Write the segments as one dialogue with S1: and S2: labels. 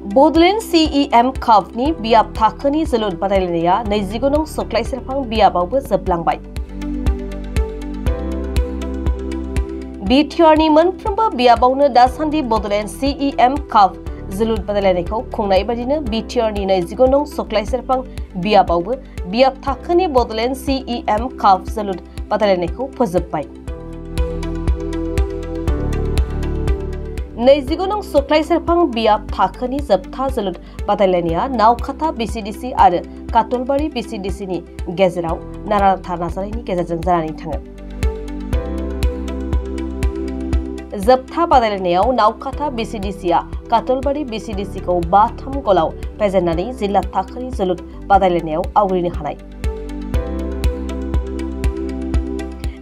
S1: Bodoland CEM कापनि बियाब थाखोनि जोलुर बादायलायनाया 29 नं सख्लायसेरफां बियाबावबो जोबलांबाय। बिटिआरनि मोनफ्रोमबो बियाबावनो दासान्दि बड'लेण्ड CEM काप जोलुर बादायलायनायखौ खुंनाय बायदिनो बिटिआरनि 29 नं सख्लायसेरफां बियाबावबो बियाब थाखोनि बड'लेण्ड CEM काप जोलुर बादायलायनायखौ फोजोबबाय। 29 नं सख्लायसेरफां बियाब थाखोनि जोबथा जोलुर बादायलायनाया नावखाथा BCDC आरो काटलबारि BCDCनि गेजेराव नारा-नाथा नाजानायनि गेजेरजों जानानै थाङो। जोबथा बादायलायनायाव नावखाथा BCDCआ काटलबारि BCDCखौ 5-3 गलाव फेजेननानै जिल्ला थाखोनि जोलुर बादायलायनायाव आवग्रिनो हानाय।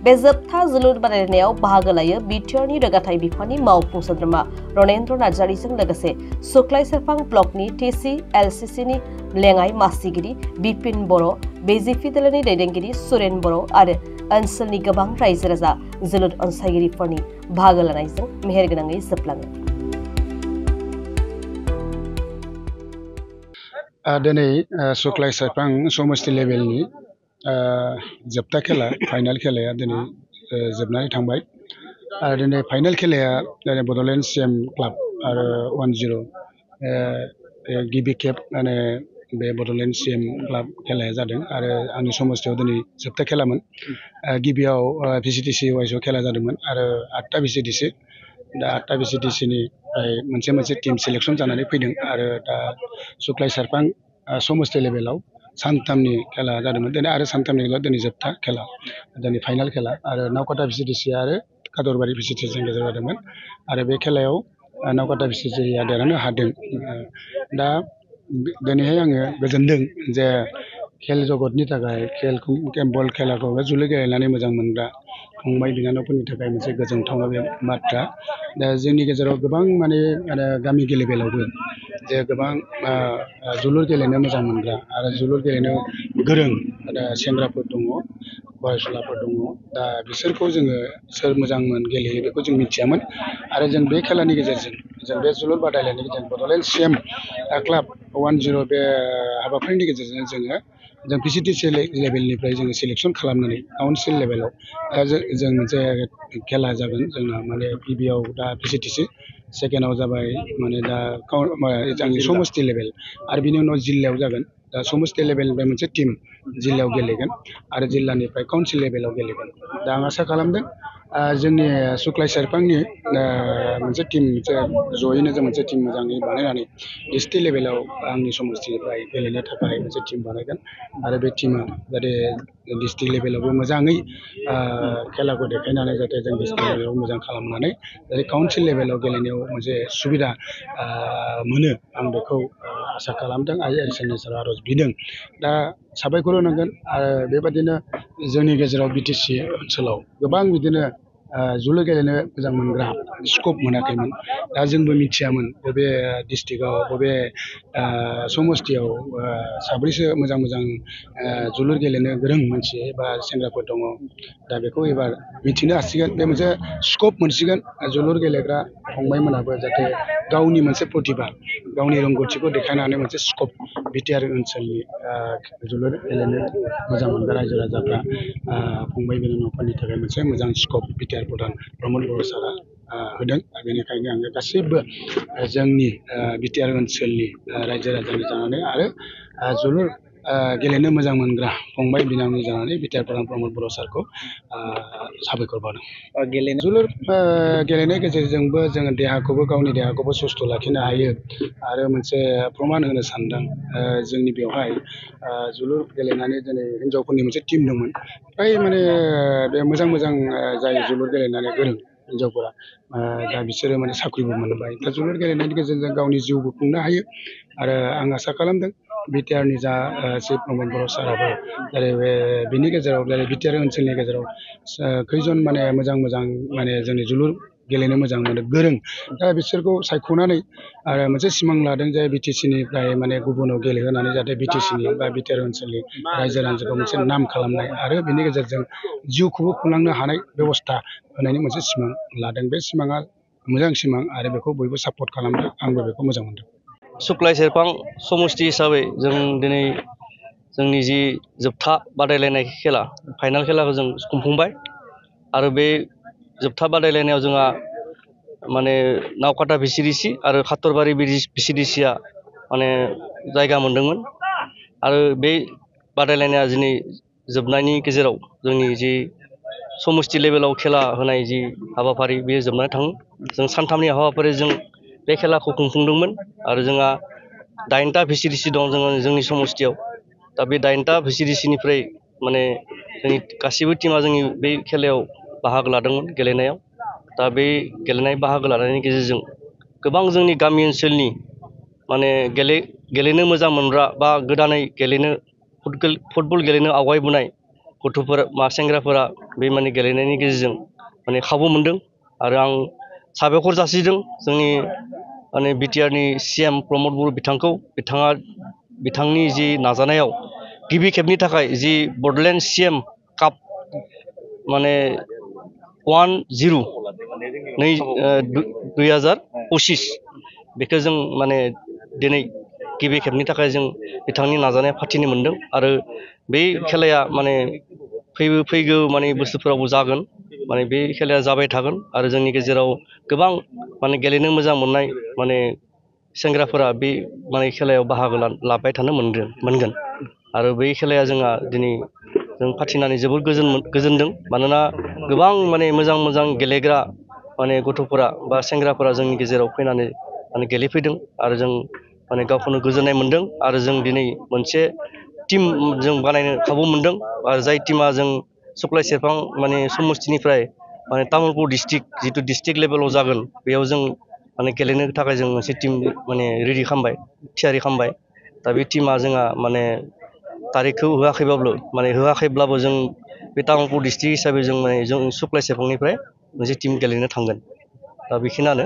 S1: बे जोबथा जोलुर बादायलायनायाव बाहागो लायो बिटिआरनि रोगाथाइ बिफाननि मावफुं सोद्रोमा रनेन्द्र नार्जारिजों लोगोसे सख्लायसेरफां ब्लकनि TCLCCनि लेङाइ मासिगिरि बिपिन बर', BJP दोलोनि दैदेनगिरि सुरेन बर' आरो ओनसोलनि गोबां रायजो राजा जोलुर अनसायगिरिफोरनि बाहागो लानायजों मेहेरगोनाङै जोबलाङो।
S2: दिनै सख्लायसेरफां समष्टि लेभेलनि जोबथा खेला फाइनाल खेलाया दिनै जोबनानै थांबाय आरो दिनै फाइनाल खेलाया बड'लेण्ड CEM क्लाब आरो 10 गिबि खेब बे बड'लेण्ड CEM क्लाब खेलाया जादों आरो आंनि समष्टियाव दिनै जोबथा खेलामोन। गिबियाव VCDC वाइसआव खेला जादोंमोन आरो 8टा VCDC दा 8टा VCDCनिफ्राय मोनसे टिम सिलेक्सन जानानै फैदों आरो दा सख्लायसेरफां समष्टि लेभेलाव सानथामनि खेला जादोंमोन दिनै आरो सानथामनि गेजेराव दिनै जोबथा खेला दिनै फाइनाल खेला आरो नावकाटा VCDC आरो कादरबारि VCDCनि गेजेराव जादोंमोन आरो बे खेलायाव नावकाटा VCDCआ देरहानो हादों। दा दिनैहाय आङो गोजोनदों जे खेल जगतनि थाखाय बल खेलाखौ जोलुर गेलेनानै मोजां मोनग्रा फंबाय बिनानावफोरनि थाखाय मोनसे गोजोनथावना बे बाथ्रा। दा जोंनि गेजेराव गोबां गामि लेभेलावबो जे गोबां जोलुर गेलेनो मोजां मोनग्रा आरो जोलुर गेलेनो गोरों सेंग्राफोर दङ, फरायसुलाफोर दङ। दा बिसोरखौ जोङो सोर मोजांमोन गेलेयो बेखौ जों मिथियामोन आरो जों बे खेलानि गेजेरजों जों बे जोलुर बादायलायनायनि गेजेरजों बड'लेण्ड CEM क्लाब 10 बे हाबाफारिनि गेजेरजों जों VCDC लेभेलनिफ्राय जोङो सिलेक्सन खालामनानै काउन्सिल लेभेलाव जों मोनसे खेला जागोन जोंना गिबियाव दा VCDC सेकेन्डआव जाबाय दा जोंनि समष्टि लेभेल आरो बिनि उनाव जिल्लायाव जागोन। दा समष्टि लेभेलनिफ्राय मोनसे टिम जिल्लायाव गेलेगोन आरो जिल्लानिफ्राय काउन्सिल लेभेलाव गेलेगोन। दा आं आसा खालामदों जोंनि सख्लायसेरफांनि मोनसे टिम जयैनो जों मोनसे टिम मोजाङै बानायनानै डिस्ट्रिक्ट लेभेलाव आंनि समष्टिनिफ्राय गेलेनो थाखाय मोनसे टिम बानायगोन आरो बे टिमा जाहाथे डिस्ट्रिक्ट लेभेलावबो मोजाङै खेलाखौ देखायनानै जाहाथे जों डिस्ट्रिक्ट लेभेलाव मोजां खालामनानै जाहाथे काउन्सिल लेभेलाव गेलेनायाव मोनसे सुबिदा मोनो आं बेखौ आसा खालामदों आरो इसोरनि सेराव आर'ज बिदों। दा साबायखर होनांगोन आरो बेबादिनो जोंनि गेजेराव BTC ओनसोलाव गोबां बिदिनो जोलुर गेलेनो मोजां मोनग्रा स्कप मोनाखैमोन। दा जोंबो मिथियामोन बबे डिस्ट्रिक्टआव बबे समष्टियाव साब्रैसो मोजां जोलुर गेलेनो गोरों मानसि बा सेंग्राफोर दङ। दा बेखौ एबार मिथिनो हासिगोन, बे मोनसे स्कप मोनसिगोन जोलुर गेलेग्रा फंबायमोनाबो जाहाथे गावनि मोनसे प्रतिभा गावनि रोंगौथिखौ देखायनानै मोनसे स्कप बिटिआर ओनसोलनि जोलुर गेलेनो मोजां मोनग्रा रायजो राजाफ्रा फंबाय बिनानावफोरनि थाखाय मोनसे मोजां स्कप बिटिआर प्रधान प्रमद बर' सारआ होदों। बेनिखायनो आङो गासैबो जोंनि बिटिआर ओनसोलनि रायजो राजानि जानानै आरो जोलुर गेलेनो मोजां मोनग्रा फंबाय बिनानावनि जानानै बिटिआर प्रधान प्रमद बर' सारखौ साबायखर बावदों। जोलुर गेलेनायनि गेजेरजोंबो जोङो गावनि देहाखौबो सुस्थ' लाखिनो हायो आरो मोनसे प्रमान होनो सानदों जोंनि बेवहाय जोलुर गेलेनानै दिनै हिनजावफोरनि मोनसे टिम दंमोन। फ्राय बे मोजां जाय जोलुर गेलेनानै गोरों हिनजावफोरा दा बिसोरो साख्रिबो मोनबाय। दा जोलुर गेलेनायनि गेजेरजों गावनि जिउबो खुंनो हायो आरो आं आसा खालामदों बिटिआरनि जा चिफ प्रमद बर' साराबो बिनि गेजेराव बिटिआर ओनसोलनि गेजेराव खैजन मोजां जोंनि जोलुर गेलेनो मोजां मोनो गोरों दा बिसोरखौ सायख'नानै आरो मोनसे सिमां लादों जे BTCनिफ्राय गुबुनाव गेलेहोनानै जाहाथे BTCनि बा बिटिआर ओनसोलनि रायजो राजाखौ मोनसे नाम खालामनाय आरो बिनि गेजेरजों जिउखौबो खुंलांनो हानाय बेबस्था होनायनि मोनसे सिमां लादों। बे सिमाङा मोजां सिमां आरो बेखौ बयबो सापर्ट खालामदों, आंबो बेखौ मोजां मोनदों।
S3: सुक्लाय सेरफां समष्टि हिसाबै जों दिनै जोंनि जि जोबथा बादायलायनाय खेला फाइनाल खेलाखौ जों खुंफुंबाय आरो बे जोबथा बादायलायनायाव जोंहा माने नावकाटा भिसिडिसि आरो खातरबारि भिसिडिसिआ माने जायगा मोनदोंमोन आरो बे बादायलायनाया दिनै जोबनायनि गेजेराव जोंनि जि समष्टि लेभेलाव खेला होनाय जि हाबाफारि बेयो जोबनानै थाङो जों सानथामनि हाबाफारिजों बे खेलाखौ खुंफुंदोंमोन आरो जोंहा 9टा भिसिडिसि दं जोंनि समष्टियाव दा बे 9टा भिसिडिसिनिफ्राय माने जोंनि गासिबो टीमा जोंनि बे खेलायाव बाहागो लादोंमोन गेलेनायाव दा बे गेलेनाय बाहागो लानायनि गेजेरजों गोबां जोंनि गामि ओनसोलनि माने गेलेनो मोजां मोनग्रा बा गोदानै गेलेनो फुटबल गेलेनो आवगायबोनाय गथ'फोर सेंग्राफोरा बे माने गेलेनायनि गेजेरजों माने खाबु मोनदों आरो आं साबायखर जासिदों जोंनि माने बिटिआरनि CM प्रमद बर' बिथांनि जि नाजानायाव गिबि खेबनि थाखाय जि बड'लेण्ड CM काप माने 2025 बेखौ जों माने दिनै गिबि खेबनि थाखाय जों बिथांनि नाजानाया फाथिनो मोनदों आरो बे खेलाया माने फैगौ माने बोसोरफोरावबो जागोन माने बे खेलाया जाबाय थागोन आरो जोंनि गेजेराव गोबां माने गेलेनो मोजां मोननाय माने सेंग्राफोरा बे माने खेलायाव बाहागो लाबाय थानो मोनगोन आरो बै खेलाया जोंहा दिनै जों फाथिनानै जोबोद गोजोनदों मानोना गोबां माने मोजां गेलेग्रा माने गथ'फोरा बा सेंग्राफोरा जोंनि गेजेराव फैनानै माने गेलेफैदों आरो जों माने गावखौनो गोजोननाय मोनदों आरो जों दिनै मोनसे टीम जों बानायनो खाबु मोनदों आरो जाय टीमा जों सुक्लाय सेरफां माने समष्टिनिफ्राय माने तामुलपुर जितु डिस्ट्रिक्ट लेभेलाव जागोन बेयाव जों माने गेलेनो थाखाय जों मोनसे टीम माने रेडि खालामबाय थियारि खालामबाय दा बे टीमा जोंहा माने तारिखखौ होआखैब्लाबो जों बे तामुलपुर डिस्ट्रिक्ट हिसाबै जों माने जों सुक्लाय सेरफांनिफ्राय मोनसे टीम गेलेनो थांगोन दा बेखिनियानो